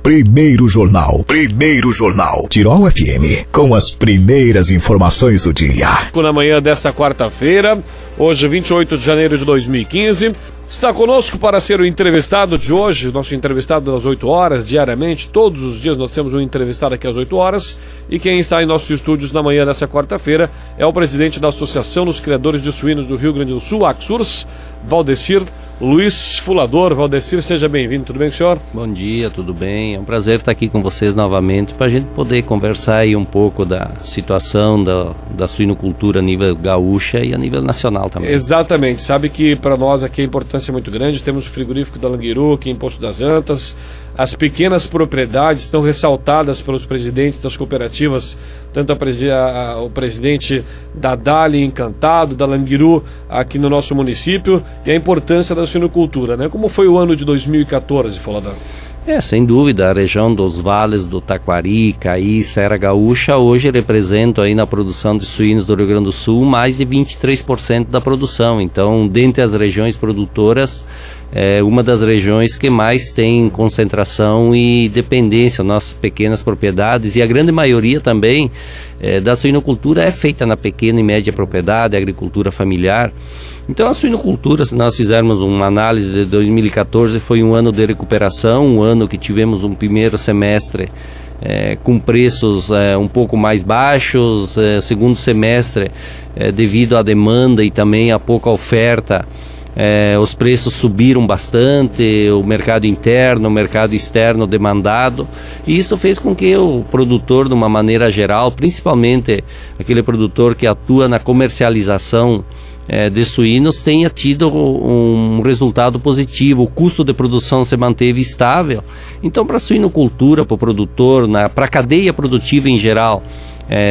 Primeiro Jornal. Tirol FM, com as primeiras informações do dia. Na manhã desta quarta-feira, hoje 28 de janeiro de 2015, está conosco para ser o entrevistado de hoje, o nosso entrevistado às 8 horas, diariamente, todos os dias nós temos um entrevistado aqui às 8 horas, e quem está em nossos estúdios na manhã dessa quarta-feira é o presidente da Associação dos Criadores de Suínos do Rio Grande do Sul, AXURS, Valdecir Luiz Fulador. Valdecir, seja bem-vindo, tudo bem com o senhor? Bom dia, tudo bem? É um prazer estar aqui com vocês novamente para a gente poder conversar aí um pouco da situação da suinocultura a nível gaúcha e a nível nacional também. Exatamente, sabe que para nós aqui a importância é muito grande, temos o frigorífico da Languiru aqui em Poço das Antas, as pequenas propriedades estão ressaltadas pelos presidentes das cooperativas, tanto o presidente da Dali Encantado, da Languiru aqui no nosso município, e a importância da suinocultura, né? Como foi o ano de 2014, Fulador? Sem dúvida, a região dos vales do Taquari, Caí, Serra Gaúcha, hoje representa aí na produção de suínos do Rio Grande do Sul mais de 23% da produção. Então, dentre as regiões produtoras, é uma das regiões que mais tem concentração e dependência, nossas pequenas propriedades, e a grande maioria também da suinocultura é feita na pequena e média propriedade, agricultura familiar. Então a suinocultura, se nós fizermos uma análise de 2014, foi um ano de recuperação, um ano que tivemos um primeiro semestre com preços um pouco mais baixos, segundo semestre, devido à demanda e também à pouca oferta, os preços subiram bastante, o mercado interno, o mercado externo demandado, e isso fez com que o produtor, de uma maneira geral, principalmente aquele produtor que atua na comercialização de suínos, tenha tido um resultado positivo. O custo de produção se manteve estável. Então, para a suinocultura, para o produtor, para a cadeia produtiva em geral,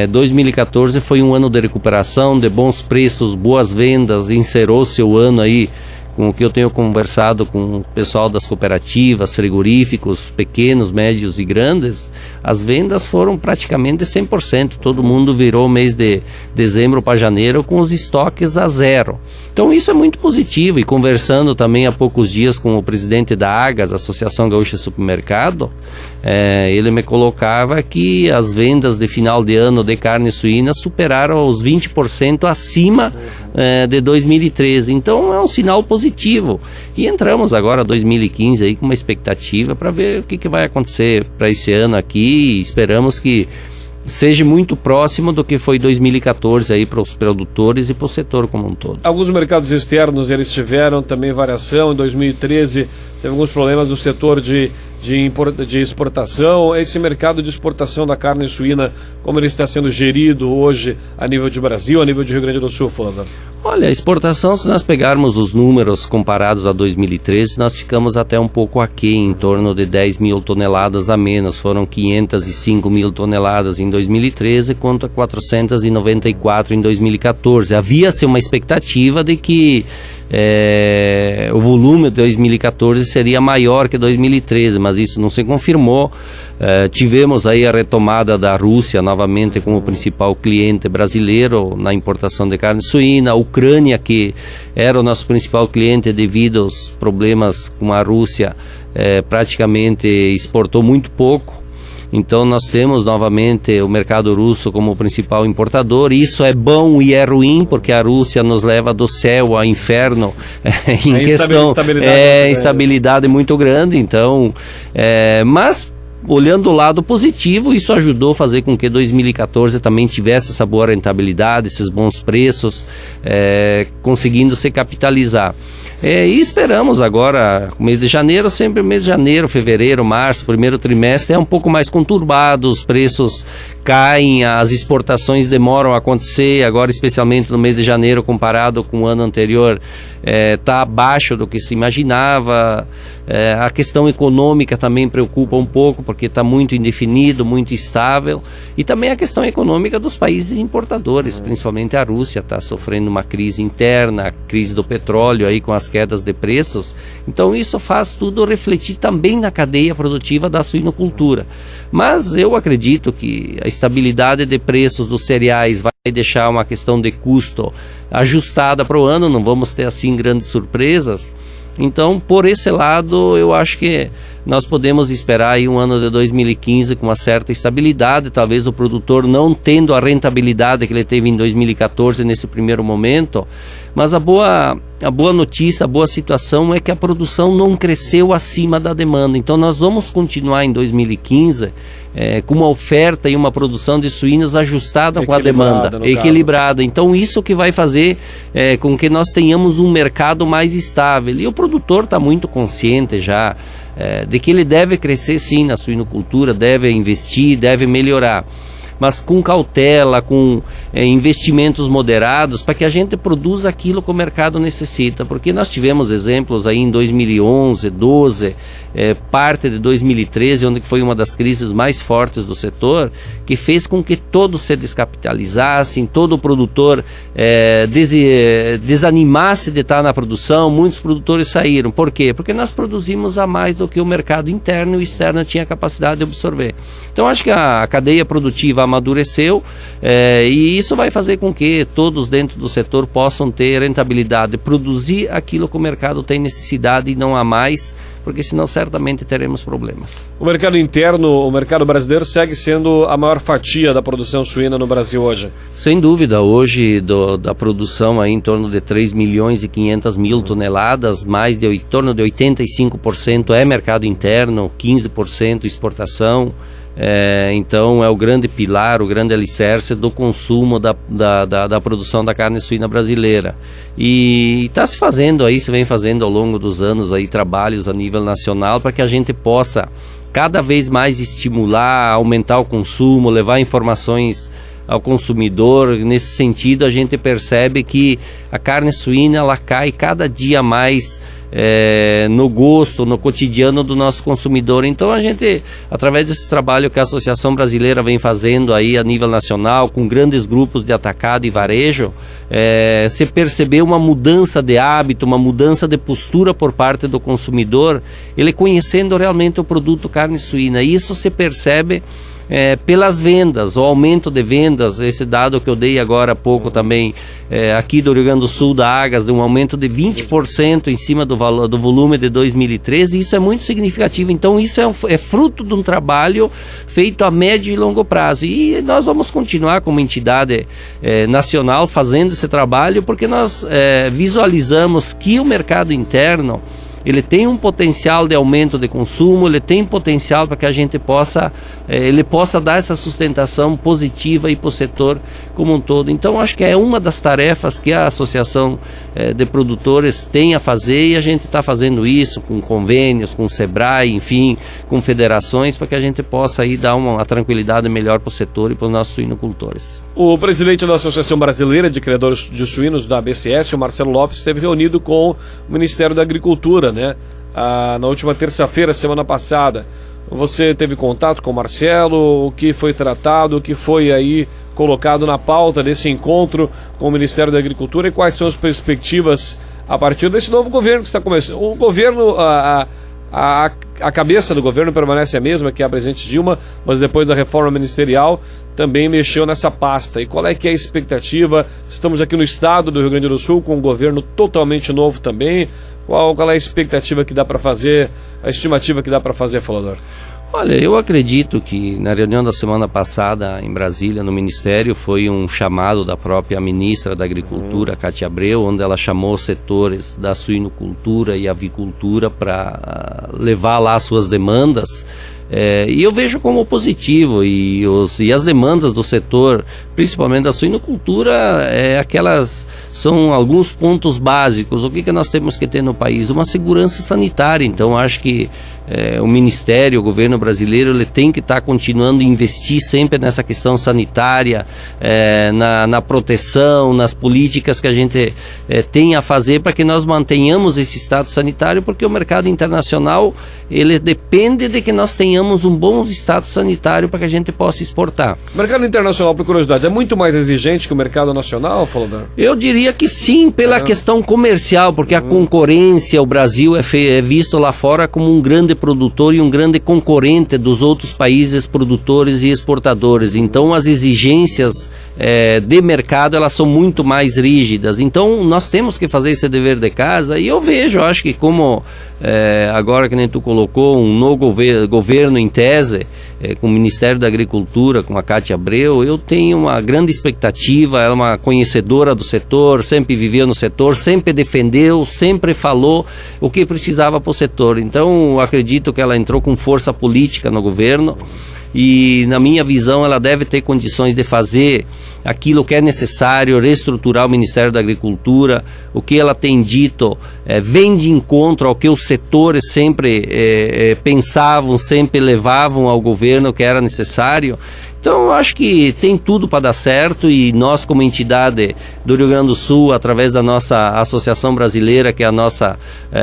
2014 foi um ano de recuperação, de bons preços, boas vendas, encerrou-se o ano aí, com o que eu tenho conversado com o pessoal das cooperativas, frigoríficos, pequenos, médios e grandes, as vendas foram praticamente 100%, todo mundo virou o mês de dezembro para janeiro com os estoques a zero. Então isso é muito positivo, e conversando também há poucos dias com o presidente da AGAS, Associação Gaúcha de Supermercado, ele me colocava que as vendas de final de ano de carne suína superaram os 20% acima de 2013, então é um sinal positivo, e entramos agora 2015 aí com uma expectativa para ver o que vai acontecer para esse ano aqui, e esperamos que seja muito próximo do que foi 2014 aí para os produtores e para o setor como um todo. Alguns mercados externos eles tiveram também variação. Em 2013 teve alguns problemas no setor de exportação. Esse mercado de exportação da carne suína, como ele está sendo gerido hoje a nível de Brasil, a nível de Rio Grande do Sul, Fulador? Olha, a exportação, se nós pegarmos os números comparados a 2013, nós ficamos até um pouco aquém, em torno de 10 mil toneladas a menos. Foram 505 mil toneladas em 2013 contra 494 em 2014. Havia-se uma expectativa de que o volume de 2014 seria maior que 2013, mas isso não se confirmou. Tivemos aí a retomada da Rússia novamente como principal cliente brasileiro na importação de carne suína. A Ucrânia, que era o nosso principal cliente devido aos problemas com a Rússia, praticamente exportou muito pouco. Então nós temos novamente o mercado russo como principal importador. Isso é bom e é ruim, porque a Rússia nos leva do céu ao inferno em questão instabilidade muito grande. Então, mas olhando o lado positivo, isso ajudou a fazer com que 2014 também tivesse essa boa rentabilidade, esses bons preços, conseguindo se capitalizar. E esperamos agora, o mês de janeiro, sempre o mês de janeiro, fevereiro, março, primeiro trimestre é um pouco mais conturbado, os preços caem, as exportações demoram a acontecer, agora especialmente no mês de janeiro comparado com o ano anterior, está abaixo do que se imaginava. A questão econômica também preocupa um pouco, porque está muito indefinido, muito instável, e também a questão econômica dos países importadores, principalmente a Rússia está sofrendo uma crise interna, a crise do petróleo aí com as quedas de preços. Então isso faz tudo refletir também na cadeia produtiva da suinocultura. Mas eu acredito que a estabilidade de preços dos cereais vai deixar uma questão de custo ajustada para o ano, não vamos ter assim grandes surpresas. Então, por esse lado, eu acho que nós podemos esperar aí um ano de 2015 com uma certa estabilidade, talvez o produtor não tendo a rentabilidade que ele teve em 2014 nesse primeiro momento, mas a boa notícia, a boa situação é que a produção não cresceu acima da demanda. Então nós vamos continuar em 2015 com uma oferta e uma produção de suínos ajustada com a demanda, equilibrada. Então isso que vai fazer com que nós tenhamos um mercado mais estável. E o produtor está muito consciente já de que ele deve crescer sim na suinocultura, deve investir, deve melhorar, mas com cautela, com investimentos moderados, para que a gente produza aquilo que o mercado necessita, porque nós tivemos exemplos aí em 2011, 12, parte de 2013, onde foi uma das crises mais fortes do setor, que fez com que todos se descapitalizassem, todo produtor desanimasse de estar na produção, muitos produtores saíram. Por quê? Porque nós produzimos a mais do que o mercado interno e o externo tinha capacidade de absorver. Então acho que a cadeia produtiva amadureceu e isso vai fazer com que todos dentro do setor possam ter rentabilidade, produzir aquilo que o mercado tem necessidade e não a mais, porque senão certamente teremos problemas. O mercado interno, o mercado brasileiro segue sendo a maior fatia da produção suína no Brasil hoje? Sem dúvida, hoje da produção aí em torno de 3 milhões e 500 mil toneladas, mais de em torno de 85% é mercado interno, 15% exportação. Então é o grande pilar, o grande alicerce do consumo da produção da carne suína brasileira. E está se fazendo aí, se vem fazendo ao longo dos anos aí trabalhos a nível nacional para que a gente possa cada vez mais estimular, aumentar o consumo, levar informações ao consumidor. Nesse sentido a gente percebe que a carne suína ela cai cada dia mais no gosto, no cotidiano do nosso consumidor. Então a gente, através desse trabalho que a Associação Brasileira vem fazendo aí a nível nacional, com grandes grupos de atacado e varejo, se percebeu uma mudança de hábito, uma mudança de postura por parte do consumidor, ele conhecendo realmente o produto carne suína. Isso se percebe pelas vendas, o aumento de vendas, esse dado que eu dei agora há pouco também, aqui do Rio Grande do Sul, da Agas, de um aumento de 20% em cima do volume de 2013, e isso é muito significativo. Então isso é fruto de um trabalho feito a médio e longo prazo, e nós vamos continuar como entidade nacional fazendo esse trabalho, porque nós visualizamos que o mercado interno ele tem um potencial de aumento de consumo, ele tem potencial para que a gente possa dar essa sustentação positiva para o setor como um todo. Então acho que é uma das tarefas que a Associação de Produtores tem a fazer, e a gente está fazendo isso com convênios, com o Sebrae, enfim, com federações, para que a gente possa aí dar uma tranquilidade melhor para o setor e para os nossos suinocultores. O presidente da Associação Brasileira de Criadores de Suínos, da ABCS, o Marcelo Lopes, esteve reunido com o Ministério da Agricultura, na última terça-feira, semana passada. Você teve contato com o Marcelo? O que foi tratado? O que foi aí colocado na pauta desse encontro com o Ministério da Agricultura, e quais são as perspectivas a partir desse novo governo que está começando? O governo, a cabeça do governo permanece a mesma, que é a presidente Dilma, mas depois da reforma ministerial também mexeu nessa pasta. E qual é que é a expectativa? Estamos aqui no estado do Rio Grande do Sul com um governo totalmente novo também. Qual é a expectativa que dá para fazer, a estimativa que dá para fazer, Falador? Olha, eu acredito que na reunião da semana passada em Brasília, no Ministério, foi um chamado da própria ministra da Agricultura, Cátia Abreu, onde ela chamou os setores da suinocultura e avicultura para levar lá suas demandas. E eu vejo como positivo, e as demandas do setor, principalmente da suinocultura, são alguns pontos básicos. O que nós temos que ter no país? Uma segurança sanitária. Então acho que o Ministério, o governo brasileiro, ele tem que estar continuando a investir sempre nessa questão sanitária, na proteção, nas políticas que a gente tem a fazer para que nós mantenhamos esse estado sanitário, porque o mercado internacional ele depende de que nós tenhamos um bom estado sanitário para que a gente possa exportar. Mercado internacional, por curiosidade, é muito mais exigente que o mercado nacional, Folador? Eu diria que sim, pela questão comercial, porque a concorrência, o Brasil é visto lá fora como um grande produtor e um grande concorrente dos outros países produtores e exportadores. Então as exigências de mercado, elas são muito mais rígidas. Então nós temos que fazer esse dever de casa, e eu acho que como agora que nem tu colocou, um novo governo em tese, com o Ministério da Agricultura, com a Cátia Abreu, eu tenho uma grande expectativa. Ela é uma conhecedora do setor, sempre viveu no setor, sempre defendeu, sempre falou o que precisava para o setor. Então eu acredito que ela entrou com força política no governo, e na minha visão ela deve ter condições de fazer aquilo que é necessário, reestruturar o Ministério da Agricultura. O que ela tem dito vem de encontro ao que os setores sempre pensavam, sempre levavam ao governo que era necessário. Então eu acho que tem tudo para dar certo, e nós, como entidade do Rio Grande do Sul, através da nossa Associação Brasileira, que é a nossa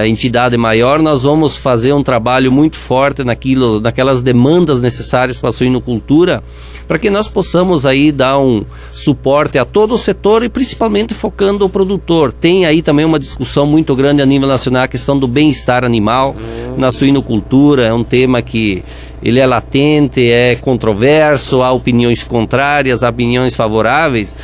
entidade maior, nós vamos fazer um trabalho muito forte naquelas demandas necessárias para a suinocultura, para que nós possamos aí dar um suporte a todo o setor, e principalmente focando o produtor. Tem aí também uma discussão muito grande a nível nacional, a questão do bem-estar animal na suinocultura. É um tema que ele é latente, é controverso, há opiniões contrárias, há opiniões favoráveis,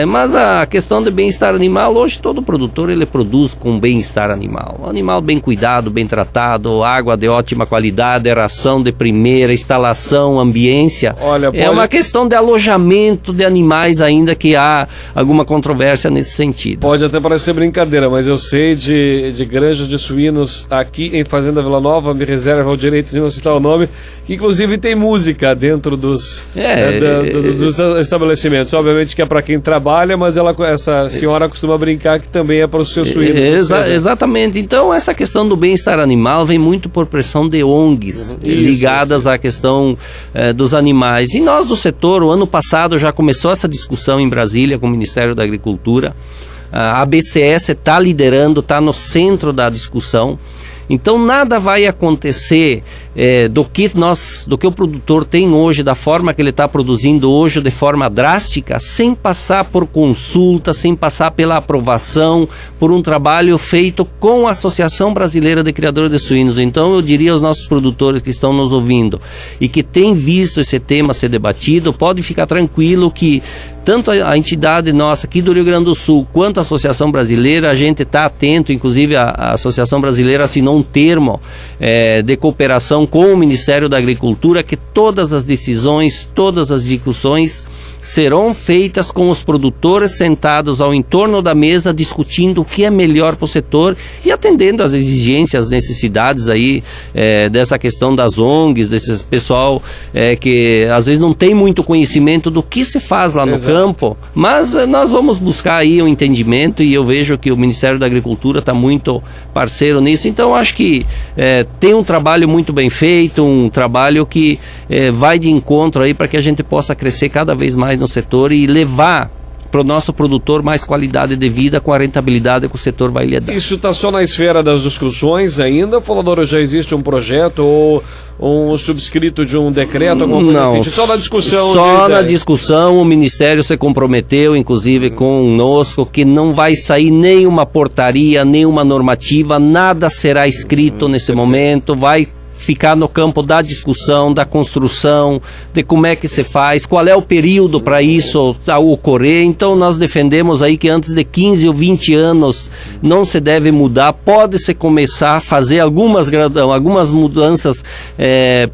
mas a questão do bem-estar animal, hoje todo produtor ele produz com bem-estar animal. Um animal bem cuidado, bem tratado, água de ótima qualidade, ração de primeira, instalação, ambiência. É uma questão de alojamento de animais ainda que há alguma controvérsia nesse sentido. Pode até parecer brincadeira, mas eu sei de granjas de suínos aqui em Fazenda Vila Nova, me reserva o direito de não citar o nome, que inclusive tem música dentro dos estabelecimentos. Obviamente que é para quem trabalha, mas essa senhora costuma brincar que também é para os seus suínos. Exatamente. Então essa questão do bem-estar animal vem muito por pressão de ONGs ligadas à questão dos animais. E nós do setor, o ano passado já começou essa discussão em Brasília com o Ministério da Agricultura. A ABCS está liderando, está no centro da discussão. Então nada vai acontecer do que o produtor tem hoje, da forma que ele está produzindo hoje, de forma drástica, sem passar por consulta, sem passar pela aprovação, por um trabalho feito com a Associação Brasileira de Criadores de Suínos. Então eu diria aos nossos produtores que estão nos ouvindo e que têm visto esse tema ser debatido, pode ficar tranquilo que tanto a entidade nossa aqui do Rio Grande do Sul, quanto a Associação Brasileira, a gente está atento. Inclusive a Associação Brasileira assinou um termo de cooperação com o Ministério da Agricultura, que todas as decisões, todas as discussões serão feitas com os produtores sentados ao entorno da mesa, discutindo o que é melhor para o setor e atendendo às exigências, às necessidades aí dessa questão das ONGs, desse pessoal que às vezes não tem muito conhecimento do que se faz lá no campo, mas nós vamos buscar aí um entendimento, e eu vejo que o Ministério da Agricultura está muito parceiro nisso. Então acho que tem um trabalho muito bem feito, um trabalho que vai de encontro aí para que a gente possa crescer cada vez mais no setor e levar para o nosso produtor mais qualidade de vida com a rentabilidade que o setor vai lhe dar. Isso está só na esfera das discussões ainda, Folador? Já existe um projeto ou um subscrito de um decreto, alguma coisa assim? Só na discussão? Só na discussão. O Ministério se comprometeu, inclusive conosco, que não vai sair nenhuma portaria, nenhuma normativa, nada será escrito nesse momento, vai ficar no campo da discussão, da construção, de como é que se faz, qual é o período para isso ocorrer. Então nós defendemos aí que antes de 15 ou 20 anos não se deve mudar, pode-se começar a fazer algumas mudanças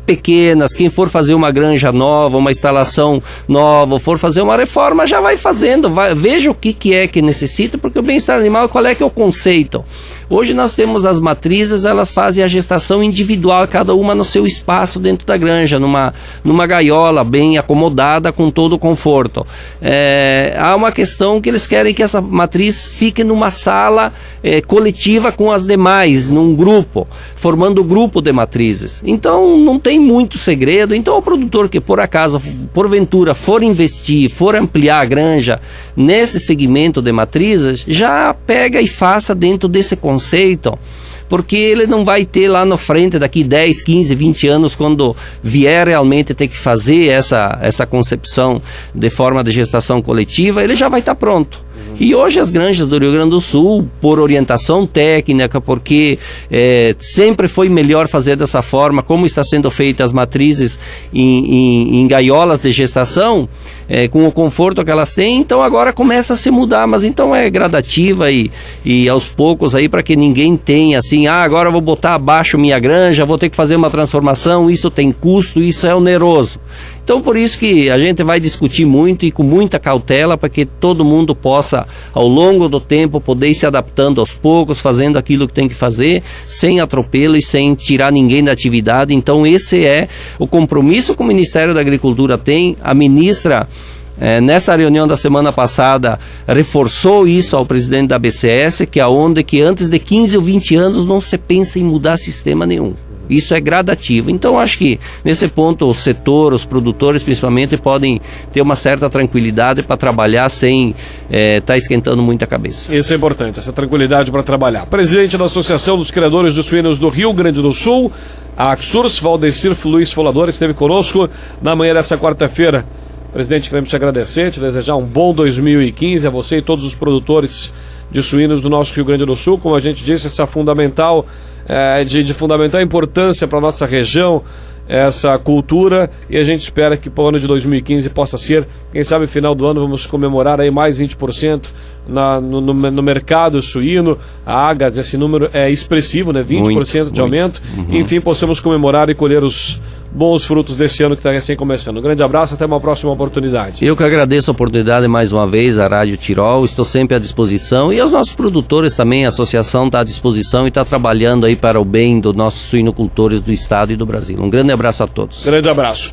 pequenas. Quem for fazer uma granja nova, uma instalação nova, for fazer uma reforma, já vai fazendo, veja o que é que necessita, porque o bem-estar animal, qual é que é o conceito? Hoje nós temos as matrizes, elas fazem a gestação individual, cada uma no seu espaço dentro da granja, numa gaiola bem acomodada, com todo o conforto. Há uma questão que eles querem que essa matriz fique numa sala coletiva com as demais, num grupo, formando um grupo de matrizes. Então não tem muito segredo. Então o produtor que por acaso, porventura, for investir, for ampliar a granja nesse segmento de matrizes, já pega e faça dentro desse conceito porque ele não vai ter lá na frente, daqui 10, 15, 20 anos, quando vier realmente ter que fazer essa concepção de forma de gestação coletiva, ele já vai estar pronto. E hoje as granjas do Rio Grande do Sul, por orientação técnica, porque sempre foi melhor fazer dessa forma, como está sendo feita as matrizes em gaiolas de gestação, com o conforto que elas têm, então agora começa a se mudar, mas então é gradativa e aos poucos aí, para que ninguém tenha assim, agora eu vou botar abaixo minha granja, vou ter que fazer uma transformação, isso tem custo, isso é oneroso. Então por isso que a gente vai discutir muito e com muita cautela, para que todo mundo possa, ao longo do tempo, poder ir se adaptando aos poucos, fazendo aquilo que tem que fazer, sem atropelo e sem tirar ninguém da atividade. Então esse é o compromisso que o Ministério da Agricultura tem. A ministra, nessa reunião da semana passada, reforçou isso ao presidente da BCS, que antes de 15 ou 20 anos não se pensa em mudar sistema nenhum. Isso é gradativo. Então acho que nesse ponto o setor, os produtores principalmente, podem ter uma certa tranquilidade para trabalhar sem estar esquentando muita cabeça. Isso é importante, essa tranquilidade para trabalhar. Presidente da Associação dos Criadores de Suínos do Rio Grande do Sul, a Axurs, Valdecir Luiz Folador, esteve conosco na manhã dessa quarta-feira. Presidente, queremos te agradecer, te desejar um bom 2015 a você e todos os produtores de suínos do nosso Rio Grande do Sul. Como a gente disse, essa fundamental de fundamental importância para a nossa região, essa cultura, e a gente espera que para o ano de 2015 possa ser, quem sabe final do ano vamos comemorar aí mais 20% no mercado suíno. A Agas, esse número é expressivo, né? 20% de aumento. Enfim, possamos comemorar e colher os bons frutos desse ano que está recém começando. Um grande abraço, até uma próxima oportunidade. Eu que agradeço a oportunidade mais uma vez, a Rádio Tirol, estou sempre à disposição, e aos nossos produtores também, a associação está à disposição e está trabalhando aí para o bem dos nossos suinocultores do estado e do Brasil. Um grande abraço a todos. Grande abraço.